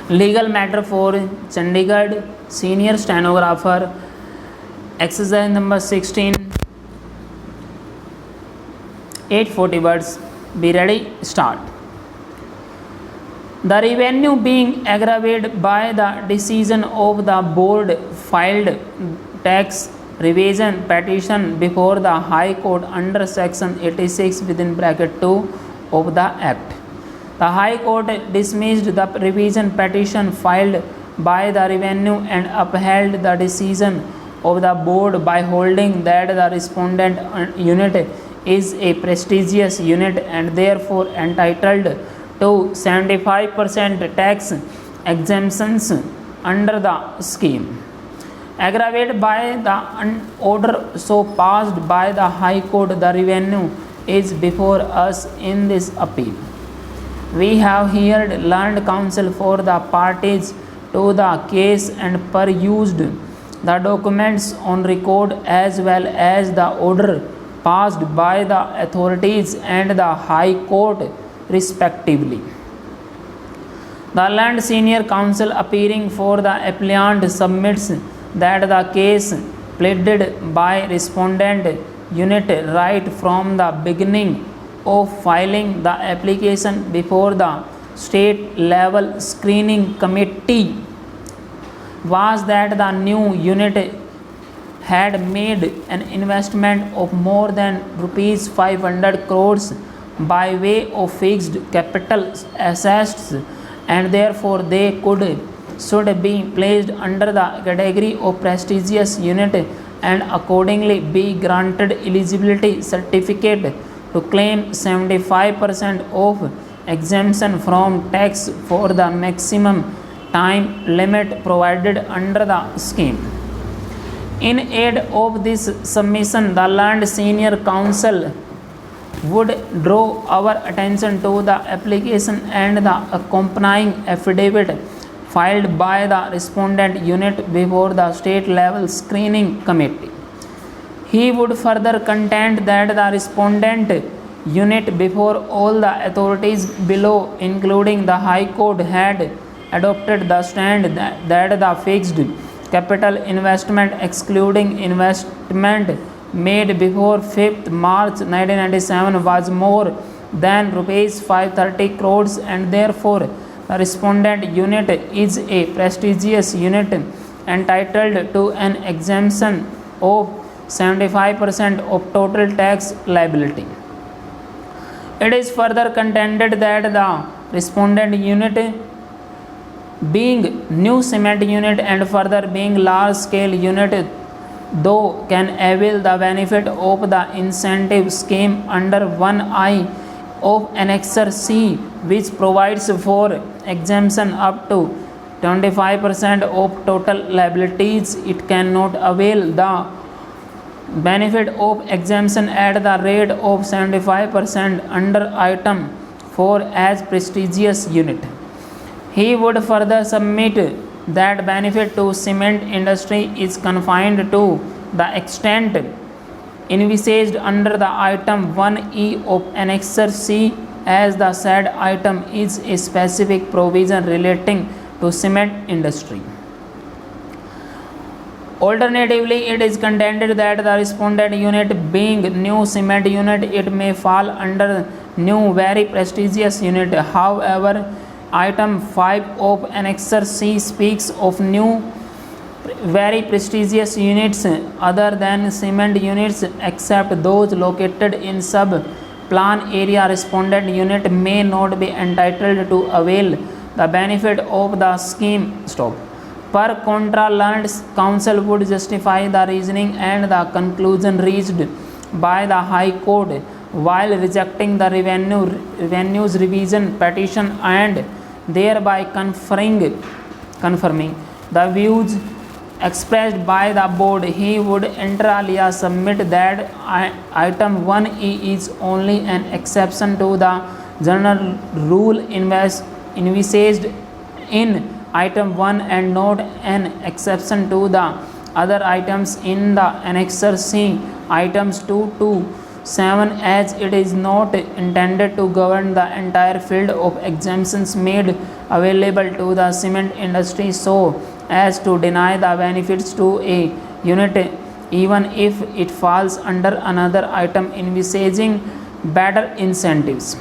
Legal matter for Chandigarh senior stenographer. Exercise number 16. 840 words. Be ready. Start. The revenue being aggravated by the decision of the board filed tax revision petition before the High Court under section 86 within bracket 2 of the Act. The High Court dismissed the revision petition filed by the revenue and upheld the decision of the board by holding that the respondent unit is a prestigious unit and therefore entitled to 75% tax exemptions under the scheme. Aggravated by the order so passed by the High Court, the revenue is before us in this appeal. We have here learned counsel for the parties to the case and perused the documents on record as well as the order passed by the authorities and the High Court respectively. The learned senior counsel appearing for the appellant submits that the case pleaded by respondent unit right from the beginning of filing the application before the state level screening committee was that the new unit had made an investment of more than rupees 500 crores by way of fixed capital assets and therefore they should be placed under the category of prestigious unit and accordingly be granted eligibility certificate to claim 75% of exemption from tax for the maximum time limit provided under the scheme. In aid of this submission, the learned senior counsel would draw our attention to the application and the accompanying affidavit filed by the respondent unit before the state level screening committee. He would further contend that the respondent unit before all the authorities below, including the High Court, had adopted the stand that the fixed capital investment excluding investment made before 5th March 1997 was more than rupees 530 crores and therefore the respondent unit is a prestigious unit entitled to an exemption of 75% of total tax liability. It is further contended that the respondent unit being new cement unit and further being large scale unit though can avail the benefit of the incentive scheme under 1I of Annexure C which provides for exemption up to 25% of total liabilities, it cannot avail the benefit of exemption at the rate of 75% under item 4 as prestigious unit. He would further submit that benefit to cement industry is confined to the extent envisaged under the item 1E of Annexure C as the said item is a specific provision relating to cement industry. Alternatively, it is contended that the respondent unit being new cement unit, it may fall under new very prestigious unit. However, item 5 of Annexure C speaks of new very prestigious units other than cement units except those located in sub-plan area. Respondent unit may not be entitled to avail the benefit of the scheme. Per contra, learned counsel would justify the reasoning and the conclusion reached by the High Court while rejecting the revenue's revision petition and thereby confirming the views expressed by the board. He would inter alia submit that item 1E is only an exception to the general rule envisaged in item 1 and not an exception to the other items in the Annexure C items 2 to 7 as it is not intended to govern the entire field of exemptions made available to the cement industry so as to deny the benefits to a unit even if it falls under another item envisaging better incentives.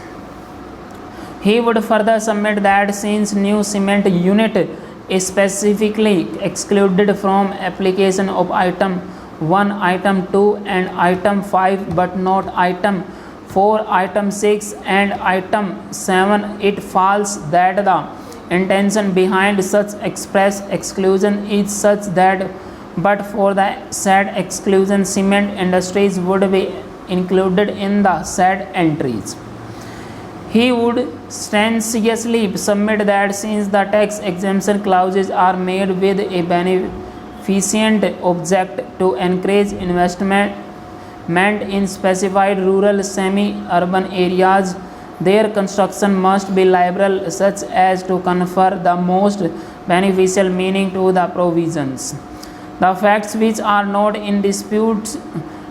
He would further submit that since new cement unit is specifically excluded from application of item 1, item 2 and item 5 but not item 4, item 6 and item 7, it falls that the intention behind such express exclusion is such that but for the said exclusion cement industries would be included in the said entries. He would strenuously submit that since the tax exemption clauses are made with a beneficent object to encourage investment in specified rural semi-urban areas, their construction must be liberal such as to confer the most beneficial meaning to the provisions. The facts which are not in dispute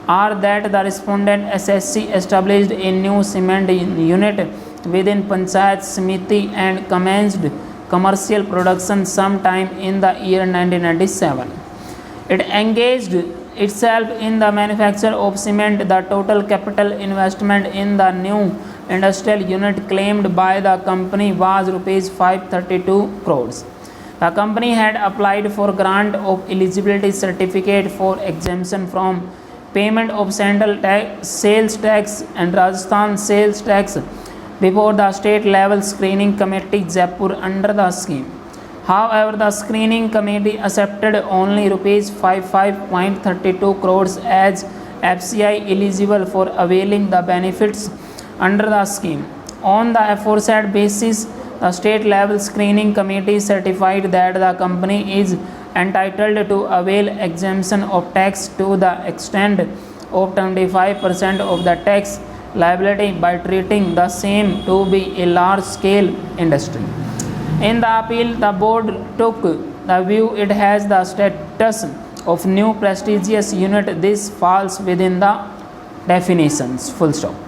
are that the respondent SSC established a new cement unit within Panchayat Samiti and commenced commercial production sometime in the year 1997. It engaged itself in the manufacture of cement. The total capital investment in the new industrial unit claimed by the company was Rs 532 crores. The company had applied for grant of eligibility certificate for exemption from payment of central sales tax and Rajasthan sales tax before the state level screening committee Jaipur under the scheme. However, the screening committee accepted only Rs 55.32 crores as FCI eligible for availing the benefits under the scheme. On the aforesaid basis, the state level screening committee certified that the company is entitled to avail exemption of tax to the extent of 25% of the tax liability by treating the same to be a large scale industry. In the appeal, the board took the view it has the status of new prestigious unit. This falls within the definitions. Full stop.